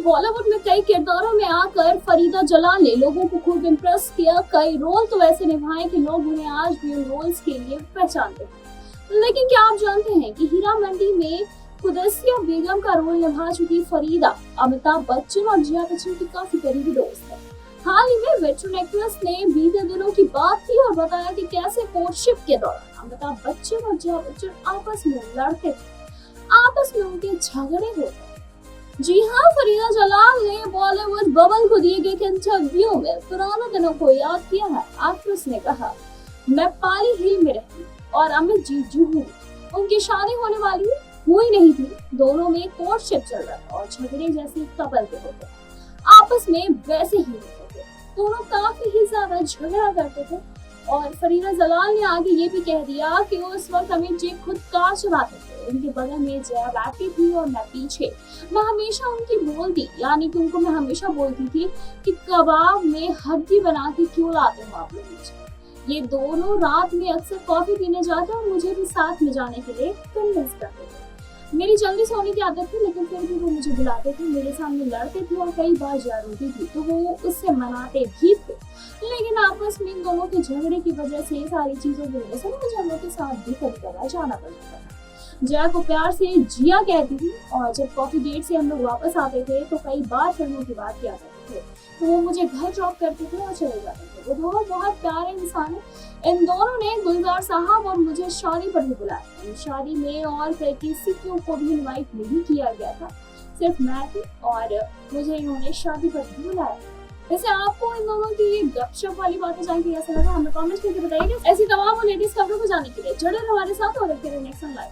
बॉलीवुड में कई किरदारों में आकर फरीदा जलाल ने लोगों को खूब इम्प्रेस किया। कई रोल तो ऐसे निभाए कि लोग उन्हें आज भी उन रोल्स के लिए पहचानते हैं। लेकिन क्या आप जानते हैं कि हीरा मंडी में कुदैसिया बेगम का रोल निभा चुकी फरीदा अमिताभ बच्चन और जया बच्चन की काफी करीबी दोस्त है। हाल ही में वेटरन एक्ट्रेस ने बीते दिनों की बात की और बताया कि कैसे कोर्टशिप के दौरान अमिताभ बच्चन और जया बच्चन आपस में लड़ते थे, आपस में उनके झगड़े होते। जी हाँ, फरीदा जलाल ने बॉलीवुड बबल को दिए गए इंटरव्यू में पुराने दिनों को याद किया है। एक्ट्रेस ने कहा, मैं पाली हिल में रहती और अमित जीजू हूँ, उनकी शादी होने वाली हुई नहीं थी, दोनों में कोर्टशिप चल रहा था और झगड़े जैसे कपल के होते आपस में वैसे ही होते थे, दोनों काफी ही ज्यादा झगड़ा करते थे। और फरीदा जलाल ने आगे ये भी कह दिया कि उस वक्त अमित जी खुद कार चलाते थे, उनके बगल में जया बैठती थी और मैं पीछे। मैं हमेशा उनकी बोलती, यानी कि उनको मैं हमेशा बोलती थी कि कबाब में हड्डी बना के क्यों लाते हो आप लोग। ये दोनों रात में अक्सर कॉफी पीने जाते और मुझे भी साथ में जाने के लिए कन्विंस करते थे। मेरी जल्दी सोने की आदत थी, लेकिन फिर भी वो मुझे बुलाते थे, मेरे सामने लड़ते थे और कई बार जया रोती थी तो वो उससे मनाते भी थे। लेकिन आपस में इन दोनों के झगड़े की वजह से सारी चीजों की वजह से मुझे हम लोग के साथ भी कभी कभार जाना पड़ता था। जया को प्यार से जिया कहती थी और जब कॉफी डेट से हम लोग वापस आते थे तो कई बार फिल्मों की बात किया करते थे, तो वो मुझे घर ड्रॉप करते थे और चले जाते थे। वो दोनों बहुत प्यारे इंसान है। इन दोनों ने गुलजार साहब और मुझे शादी पर भी बुलाया। शादी में और किसी को भी इनवाइट नहीं किया गया था, सिर्फ मैं थी और मुझे इन्होंने शादी पर भी बुलाया। वैसे आपको इन दोनों की ये गपशप वाली बातें जान के कैसा लगा, हमें कमेंट करके बताइए। ऐसी तमाम लेटेस्ट खबरों को जानने के लिए जुड़े रहो हमारे साथ और देखते रहिए नेक्स्ट लाइव।